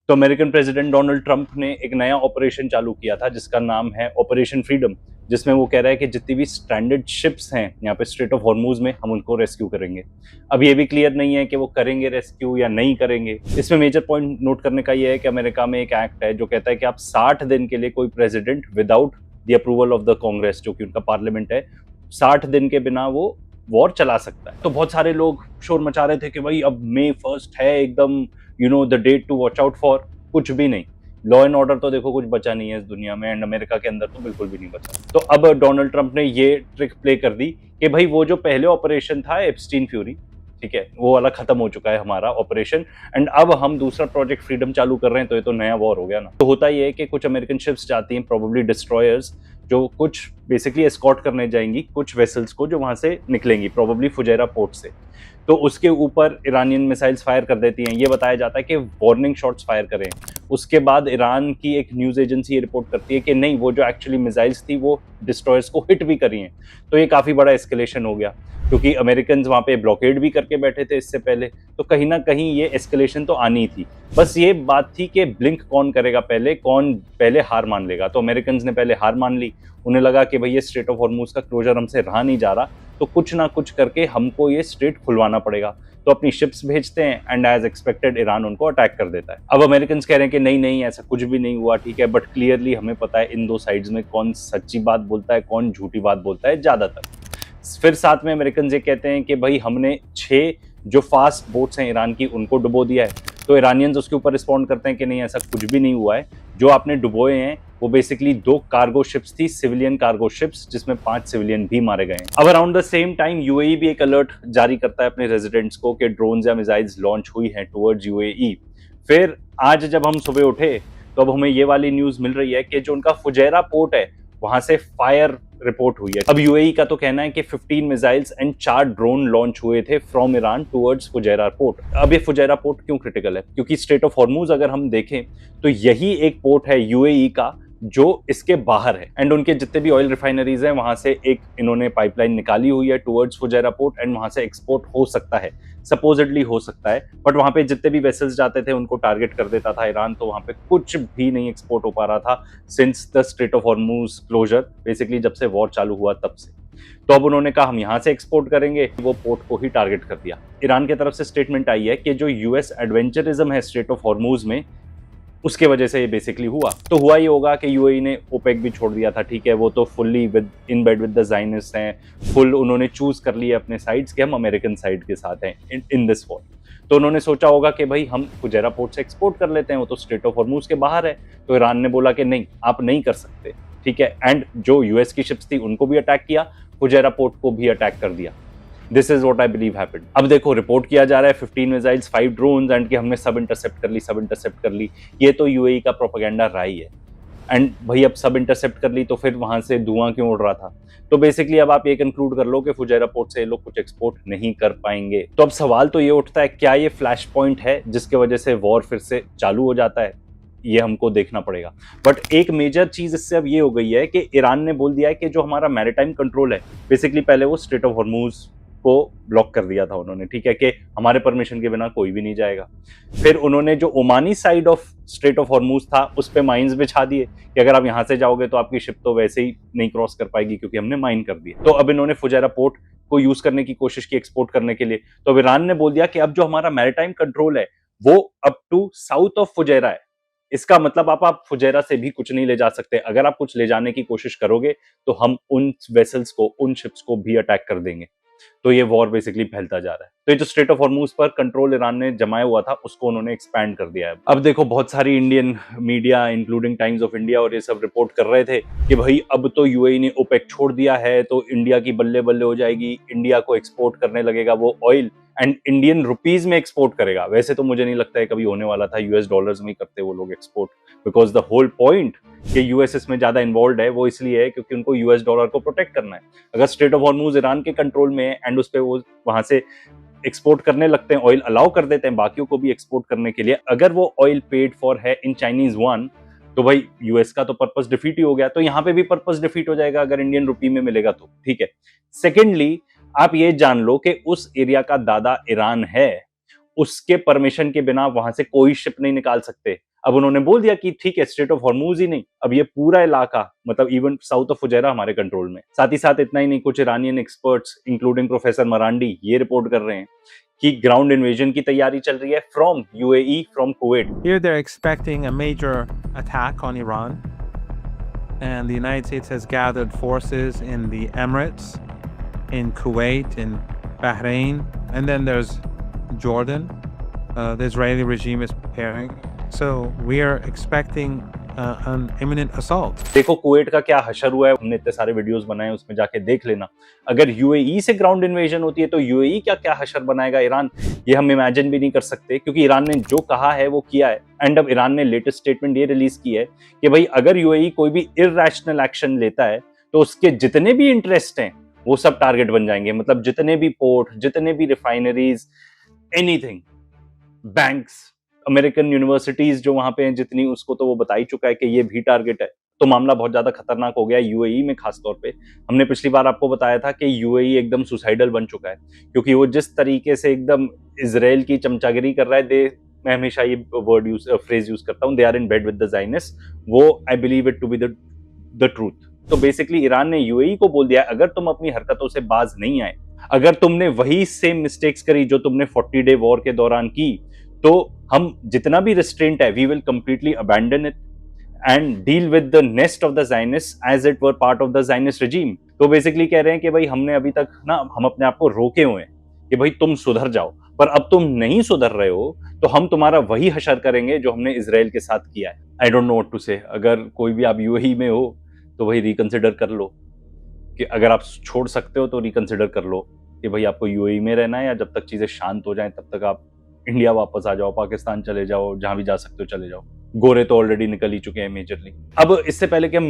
तो American president Donald Trump ने एक नया ऑपरेशन चालू किया था जिसका नाम है ऑपरेशन फ्रीडम, जिसमें वो कह रहा है कि जितनी भी स्ट्रैंडेड शिप्स हैं यहाँ पे स्ट्रेट ऑफ हॉर्मूज में, हम उनको रेस्क्यू करेंगे। अब ये भी क्लियर नहीं है कि वो करेंगे रेस्क्यू या नहीं करेंगे। इसमें मेजर पॉइंट नोट करने का ये है कि अमेरिका में एक एक्ट है जो कहता है कि आप 60 दिन के लिए कोई president without the approval of the Congress, जो कि उनका पार्लियामेंट है, 60 दिन के बिना वो वॉर चला सकता है। तो बहुत सारे लोग शोर मचा रहे थे कि भाई अब May 1 है, एकदम the date to watch out for. कुछ भी नहीं, लॉ एंड ऑर्डर तो देखो कुछ बचा नहीं है इस दुनिया में, एंड अमेरिका के अंदर तो बिल्कुल भी नहीं बचा। तो अब डोनाल्ड ट्रंप ने ये ट्रिक प्ले कर दी कि भाई वो जो पहले ऑपरेशन था एप्स्टीन फ्यूरी, ठीक है, वो वाला खत्म हो चुका है हमारा ऑपरेशन, एंड अब हम दूसरा प्रोजेक्ट फ्रीडम चालू कर रहे हैं, तो ये तो नया वॉर हो गया ना। तो होता ये है कि कुछ अमेरिकन शिप्स जाती हैं, प्रोबेबली डिस्ट्रॉयर्स, जो कुछ बेसिकली एस्कॉर्ट करने जाएंगी कुछ वेसल्स को जो वहां से निकलेंगी, प्रोबेबली फुजैरा पोर्ट से। तो उसके ऊपर ईरानियन मिसाइल्स फायर कर देती हैं। ये बताया जाता है कि वार्निंग शॉट्स फायर करें। उसके बाद ईरान की एक न्यूज़ एजेंसी ये रिपोर्ट करती है कि नहीं, वो जो एक्चुअली मिसाइल्स थी वो डिस्ट्रॉयर्स को हिट भी करी हैं। तो ये काफ़ी बड़ा एस्केलेशन हो गया, क्योंकि अमेरिकन वहाँ पे ब्लॉकेड भी करके बैठे थे इससे पहले। तो कहीं ना कहीं ये एस्केलेशन तो आनी थी। बस ये बात थी कि ब्लिंक कौन करेगा पहले, कौन पहले हार मान लेगा। तो अमेरिकन ने पहले हार मान ली। उन्हें लगा कि भाई ये स्ट्रेट ऑफ हॉर्मूज का क्लोजर हमसे रहा नहीं जा रहा, तो कुछ ना कुछ करके हमको ये स्ट्रेट खुलवाना पड़ेगा। तो अपनी शिप्स भेजते हैं एंड एज एक्सपेक्टेड ईरान उनको अटैक कर देता है। अब अमेरिकन कह रहे हैं कि नहीं नहीं, ऐसा कुछ भी नहीं हुआ, ठीक है, बट क्लियरली हमें पता है इन दो साइड्स में कौन सच्ची बात बोलता है, कौन झूठी बात बोलता है ज्यादातर। फिर साथ में अमेरिकन ये कहते हैं कि भाई हमने 6 जो फास्ट बोट्स हैं ईरान की उनको डुबो दिया है। तो ईरानियंस उसके ऊपर रिस्पॉन्ड करते हैं कि नहीं, ऐसा कुछ भी नहीं हुआ है। जो आपने डुबोए हैं वो बेसिकली 2 कार्गो शिप्स थी, सिविलियन कार्गो शिप्स, जिसमें 5 सिविलियन भी मारे गए हैं। अब around the same time UAE भी एक अलर्ट जारी करता है अपने रेजिडेंट्स को कि ड्रोन्स या मिसाइल्स लॉन्च हुई हैं टुवर्ड्स यूएई। फिर आज जब हम सुबह उठे तो अब हमें ये वाली न्यूज मिल रही है कि जो उनका फुजैरा पोर्ट है वहां से फायर रिपोर्ट हुई है। अब यूएई का तो कहना है कि 15 मिसाइल्स एंड 4 ड्रोन लॉन्च हुए थे from Iran towards Fujairah port. अब ये फुजैरा पोर्ट क्यों क्रिटिकल है? क्योंकि स्ट्रेट ऑफ हॉर्मूज अगर हम देखें तो यही एक पोर्ट है यूएई का जो इसके बाहर है, एंड उनके जितने भी ऑयल रिफाइनरीज हैं वहां से एक इन्होंने पाइपलाइन निकाली हुई है टुवर्ड्स फुजैरा पोर्ट, एंड वहां से एक्सपोर्ट हो सकता है, सपोजिटली हो सकता है। बट वहां पे जितने भी वेसल्स जाते थे उनको टारगेट कर देता था ईरान, तो वहां पे कुछ भी नहीं एक्सपोर्ट हो पा रहा था since the Strait of Hormuz closure, basically जब से वॉर चालू हुआ तब से। तो अब उन्होंने कहा हम यहां से एक्सपोर्ट करेंगे, वो पोर्ट को ही टारगेट कर दिया। ईरान की तरफ से स्टेटमेंट आई है कि जो यूएस एडवेंचरिज्म है स्ट्रेट ऑफ हॉर्मूज में, उसके वजह से ये बेसिकली हुआ। तो हुआ ये होगा कि यूएई ने ओपेक भी छोड़ दिया था, ठीक है, वो तो fully with in bed with the Zionist हैं, फुल उन्होंने चूज कर लिया अपने साइड्स के हम अमेरिकन साइड के साथ हैं इन दिस वॉर। तो उन्होंने सोचा होगा कि भाई हम फुजैरा पोर्ट से एक्सपोर्ट कर लेते हैं, वो तो स्ट्रेट ऑफ हॉर्मूज के बाहर है। तो ईरान ने बोला कि नहीं, आप नहीं कर सकते, ठीक है, एंड जो यूएस की शिप्स थी उनको भी अटैक किया, फुजैरा पोर्ट को भी अटैक कर दिया। This is what I believe happened. अब देखो रिपोर्ट किया जा रहा है 15 मिसाइल्स 5 ड्रोन्स एंड कि हमने सब इंटरसेप्ट कर ली। ये तो यूएई का प्रोपेगेंडा रहा ही है। एंड भाई अब सब इंटरसेप्ट कर ली तो फिर वहां से धुआं क्यों उड़ रहा था? तो बेसिकली अब आप ये कंक्लूड कर लो कि फुजैरा पोर्ट से ये लोग कुछ एक्सपोर्ट नहीं कर पाएंगे। तो अब सवाल तो ये उठता है, क्या ये फ्लैश पॉइंट है जिसके वजह से वॉर फिर से चालू हो जाता है? ये हमको देखना पड़ेगा। बट एक मेजर चीज इससे अब ये हो गई है कि ईरान ने बोल दिया है कि जो हमारा मैरीटाइम कंट्रोल है, बेसिकली पहले वो स्ट्रेट ऑफ हॉर्मूज को ब्लॉक कर दिया था उन्होंने, ठीक है, कि हमारे परमिशन के बिना कोई भी नहीं जाएगा। फिर उन्होंने जो Omani side of Strait of Hormuz था उस पे माइंस बिछा दिए कि अगर आप यहां से जाओगे तो आपकी शिप तो वैसे ही नहीं क्रॉस कर पाएगी क्योंकि हमने माइन कर दिया। तो अब इन्होंने फुजैरा पोर्ट को यूज करने की कोशिश की एक्सपोर्ट करने के लिए। तो ईरान ने बोल दिया कि अब जो हमारा मैरीटाइम कंट्रोल है वो up to south of Fujairah है। इसका मतलब आप फुजैरा से भी कुछ नहीं ले जा सकते। अगर आप कुछ ले जाने की कोशिश करोगे तो हम उन वेसल्स को, उन शिप्स को भी अटैक कर देंगे। तो ये वॉर बेसिकली फैलता जा रहा है। तो ये जो स्ट्रेट ऑफ हॉर्मूज पर कंट्रोल ईरान ने जमाया हुआ था उसको उन्होंने एक्सपैंड कर दिया है। अब देखो बहुत सारी Indian media including times of India और ये सब रिपोर्ट कर रहे थे कि भाई अब तो यूएई ने ओपेक छोड़ दिया है तो इंडिया की बल्ले बल्ले हो जाएगी, इंडिया को एक्सपोर्ट करने लगेगा वो ऑयल एंड इंडियन रुपीज में एक्सपोर्ट करेगा। वैसे तो मुझे नहीं लगता है कभी होने वाला था, यूएस डॉलर्स में ही करते वो लोग export, because the whole point कि यूएस इसमें ज्यादा इन्वॉल्व है वो इसलिए है क्योंकि उनको यूएस डॉलर को प्रोटेक्ट करना है। अगर स्ट्रेट ऑफ हॉर्मूज ईरान के कंट्रोल में है एंड उस पर वो वहां से एक्सपोर्ट करने लगते हैं, ऑयल अलाउ कर देते हैं बाकियों को भी एक्सपोर्ट करने के लिए, अगर वो ऑयल पेड फॉर है इन चाइनीज वन, तो भाई यूएस का तो पर्पस डिफीट ही हो गया। तो यहाँ पे भी पर्पस डिफीट हो जाएगा अगर इंडियन रुपी में मिलेगा तो, ठीक है। सेकेंडली आप ये जान लो कि उस एरिया का दादा ईरान है, उसके परमिशन के बिना वहां से कोई शिप नहीं निकाल सकते। अब उन्होंने बोल दिया कि ठीक है, स्ट्रेट ऑफ हॉर्मूज ही नहीं, अब ये पूरा इलाका, मतलब इवन साउथ ऑफ फुजैरा हमारे कंट्रोल में। साथ ही साथ इतना ही नहीं, कुछ Iranian experts including professor Marandi ये रिपोर्ट कर रहे हैं कि ग्राउंड इन्वेजन की तैयारी चल रही है from UAE, from Kuwait. Here they're expecting a major attack on Iran, and the United States has gathered forces in the Emirates, in Kuwait, in Bahrain, and then there's Jordan. The Israeli regime is preparing. So we are expecting an imminent assault. देखो Kuwait का क्या हशर हुआ है, हमने इतने सारे videos बनाए, उसमें जाके देख लेना। अगर यूएई से ग्राउंड इन्वेजन होती है तो यूएई क्या क्या हशर बनाएगा ईरान, ये हम इमेजिन भी नहीं कर सकते, क्योंकि ईरान ने जो कहा है वो किया है। एंड अब ईरान ने लेटेस्ट स्टेटमेंट ये रिलीज की है कि भाई अगर यूएई कोई भी इरैशनल एक्शन लेता है तो उसके जितने भी इंटरेस्ट हैं वो सब टारगेट बन जाएंगे। मतलब जितने भी पोर्ट, जितने भी refineries, anything, banks, American universities जो वहां पे हैं जितनी, उसको तो वो बता ही चुका है कि ये भी टारगेट है। तो मामला बहुत ज्यादा खतरनाक हो गया यूएई में। खास तौर पे हमने पिछली बार आपको बताया था कि यूएई एकदम सुसाइडल बन चुका है, क्योंकि वो जिस तरीके से एकदम इजराइल की चमचागिरी कर रहा है। मैं हमेशा ये फ्रेज यूज करता हूँ, they are in bed with the Zionist. वो I believe it to be the truth. तो बेसिकली ईरान ने यूएई को बोल दिया, अगर तुम अपनी हरकतों से बाज नहीं आए, अगर तुमने वही सेम मिस्टेक्स करी जो तुमने 40 डे वॉर के दौरान की, तो हम जितना भी रिस्ट्रेंट है, we will completely abandon it and deal with the nest of the Zionist as it were part of the Zionist regime. तो बेसिकली कह रहे हैं कि भाई हमने अभी तक ना, हम अपने आप को रोके हुए हैं कि भाई तुम सुधर जाओ, पर अब तुम नहीं सुधर रहे हो तो हम तुम्हारा वही हशर करेंगे जो हमने इजराइल के साथ किया है। I don't know what to say. अगर कोई भी आप यूएई में हो तो भाई रिकंसिडर कर लो, कि अगर आप छोड़ सकते हो तो रिकंसिडर कर लो कि भाई आपको यूएई में रहना है, या जब तक चीजें शांत हो जाएं तब तक आप इंडिया वापस आ जाओ, पाकिस्तान चले जाओ, जहां भी जा सकते हो चले जाओ। गोरे तो ऑलरेडी निकल ही चुके हैं मेजरली। अब इससे पहले कि हम